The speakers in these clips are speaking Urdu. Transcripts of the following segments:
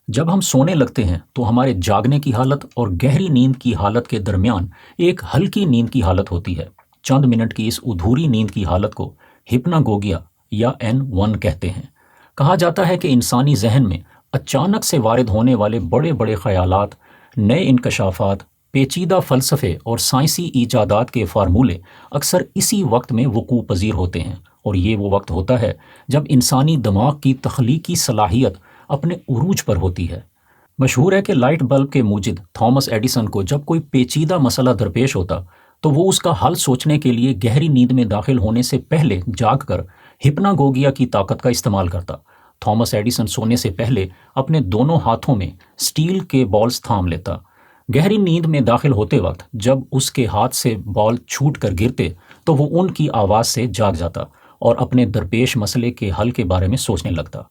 جب ہم سونے لگتے ہیں تو ہمارے جاگنے کی حالت اور گہری نیند کی حالت کے درمیان ایک ہلکی نیند کی حالت ہوتی ہے۔ چند منٹ کی اس ادھوری نیند کی حالت کو ہپناگوگیا یا N1 کہتے ہیں۔ کہا جاتا ہے کہ انسانی ذہن میں اچانک سے وارد ہونے والے بڑے بڑے خیالات، نئے انکشافات، پیچیدہ فلسفے اور سائنسی ایجادات کے فارمولے اکثر اسی وقت میں وقوع پذیر ہوتے ہیں، اور یہ وہ وقت ہوتا ہے جب انسانی دماغ کی تخلیقی صلاحیت اپنے عروج پر ہوتی ہے۔ مشہور ہے کہ لائٹ بلب کے موجد تھامس ایڈیسن کو جب کوئی پیچیدہ مسئلہ درپیش ہوتا تو وہ اس کا حل سوچنے کے لیے گہری نیند میں داخل ہونے سے پہلے جاگ کر ہپناگوگیا کی طاقت کا استعمال کرتا۔ تھامس ایڈیسن سونے سے پہلے اپنے دونوں ہاتھوں میں اسٹیل کے بالز تھام لیتا۔ گہری نیند میں داخل ہوتے وقت جب اس کے ہاتھ سے بال چھوٹ کر گرتے تو وہ ان کی آواز سے جاگ جاتا اور اپنے درپیش مسئلے کے حل کے بارے میں سوچنے لگتا۔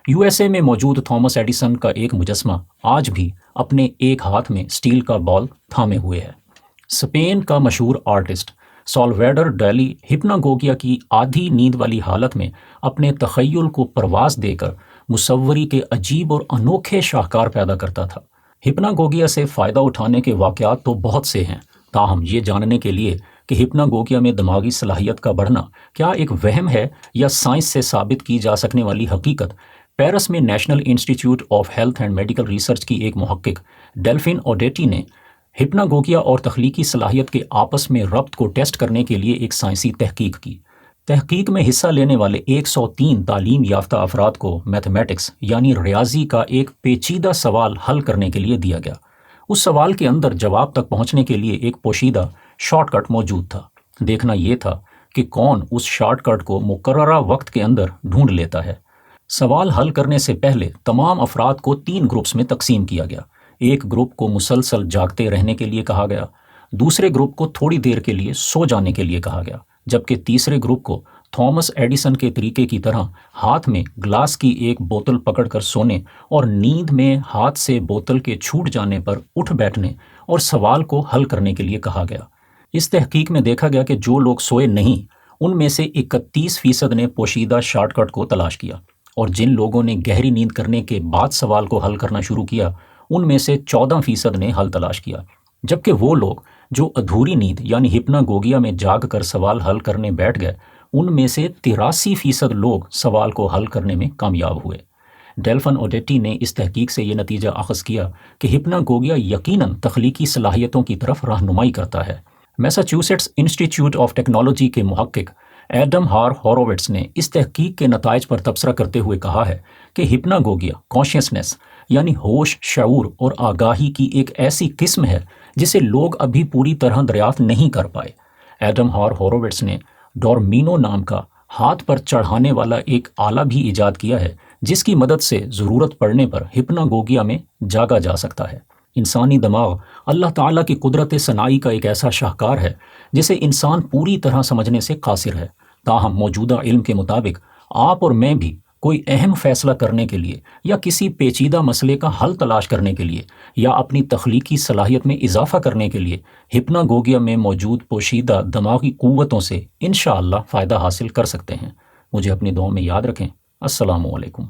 USA میں موجود تھامس ایڈیسن کا ایک مجسمہ آج بھی اپنے ایک ہاتھ میں اسٹیل کا بال تھامے ہوئے ہے۔ اسپین کا مشہور آرٹسٹ سالواڈور ڈالی ہپناگوگیا کی آدھی نیند والی حالت میں اپنے تخیل کو پرواز دے کر مصوری کے عجیب اور انوکھے شاہکار پیدا کرتا تھا۔ ہپناگوگیا سے فائدہ اٹھانے کے واقعات تو بہت سے ہیں، تاہم یہ جاننے کے لیے کہ ہپناگوگیا میں دماغی صلاحیت کا بڑھنا کیا ایک وہم ہے یا سائنس سے ثابت کی جا سکنے والی حقیقت، پیرس میں national institute of health and medical research کی ایک محقق ڈیلفن اوڈیٹی نے ہپناگوگیا اور تخلیقی صلاحیت کے آپس میں ربط کو ٹیسٹ کرنے کے لیے ایک سائنسی تحقیق کی۔ تحقیق میں حصہ لینے والے 103 تعلیم یافتہ افراد کو میتھمیٹکس یعنی ریاضی کا ایک پیچیدہ سوال حل کرنے کے لیے دیا گیا۔ اس سوال کے اندر جواب تک پہنچنے کے لیے ایک پوشیدہ شارٹ کٹ موجود تھا۔ دیکھنا یہ تھا کہ کون اس شارٹ کٹ کو مقررہ وقت کے اندر ڈھونڈ لیتا ہے۔ سوال حل کرنے سے پہلے تمام افراد کو 3 گروپس میں تقسیم کیا گیا۔ ایک گروپ کو مسلسل جاگتے رہنے کے لیے کہا گیا، دوسرے گروپ کو تھوڑی دیر کے لیے سو جانے کے لیے کہا گیا، جبکہ تیسرے گروپ کو تھامس ایڈیسن کے طریقے کی طرح ہاتھ میں گلاس کی ایک بوتل پکڑ کر سونے اور نیند میں ہاتھ سے بوتل کے چھوٹ جانے پر اٹھ بیٹھنے اور سوال کو حل کرنے کے لیے کہا گیا۔ اس تحقیق میں دیکھا گیا کہ جو لوگ سوئے نہیں ان میں سے 31% نے پوشیدہ شارٹ کٹ کو تلاش کیا، اور جن لوگوں نے گہری نیند کرنے کے بعد سوال کو حل کرنا شروع کیا ان میں سے 14% نے حل تلاش کیا، جبکہ وہ لوگ جو ادھوری نیند یعنی ہپناگوگیا میں جاگ کر سوال حل کرنے بیٹھ گئے ان میں سے 83% لوگ سوال کو حل کرنے میں کامیاب ہوئے۔ ڈیلفن اوڈیٹی نے اس تحقیق سے یہ نتیجہ اخذ کیا کہ ہپناگوگیا یقیناً تخلیقی صلاحیتوں کی طرف رہنمائی کرتا ہے۔ میساچیوسیٹس انسٹی ٹیوٹ آف ٹیکنالوجی کے محقق ایڈم ہار ہورووٹس نے اس تحقیق کے نتائج پر تبصرہ کرتے ہوئے کہا ہے کہ ہپناگوگیا کانشیسنس یعنی ہوش، شعور اور آگاہی کی ایک ایسی قسم ہے جسے لوگ ابھی پوری طرح دریافت نہیں کر پائے۔ ایڈم ہار ہورووٹس نے ڈورمینو نام کا ہاتھ پر چڑھانے والا ایک آلہ بھی ایجاد کیا ہے جس کی مدد سے ضرورت پڑنے پر ہپناگوگیا میں جاگا جا سکتا ہے۔ انسانی دماغ اللہ تعالیٰ کی قدرت صناعی کا ایک ایسا شاہکار ہے جسے انسان پوری طرح سمجھنے سے قاصر ہے، تاہم موجودہ علم کے مطابق آپ اور میں بھی کوئی اہم فیصلہ کرنے کے لیے یا کسی پیچیدہ مسئلے کا حل تلاش کرنے کے لیے یا اپنی تخلیقی صلاحیت میں اضافہ کرنے کے لیے ہپناگوگیا میں موجود پوشیدہ دماغی قوتوں سے انشاءاللہ فائدہ حاصل کر سکتے ہیں۔ مجھے اپنی دعاؤں میں یاد رکھیں۔ السلام علیکم۔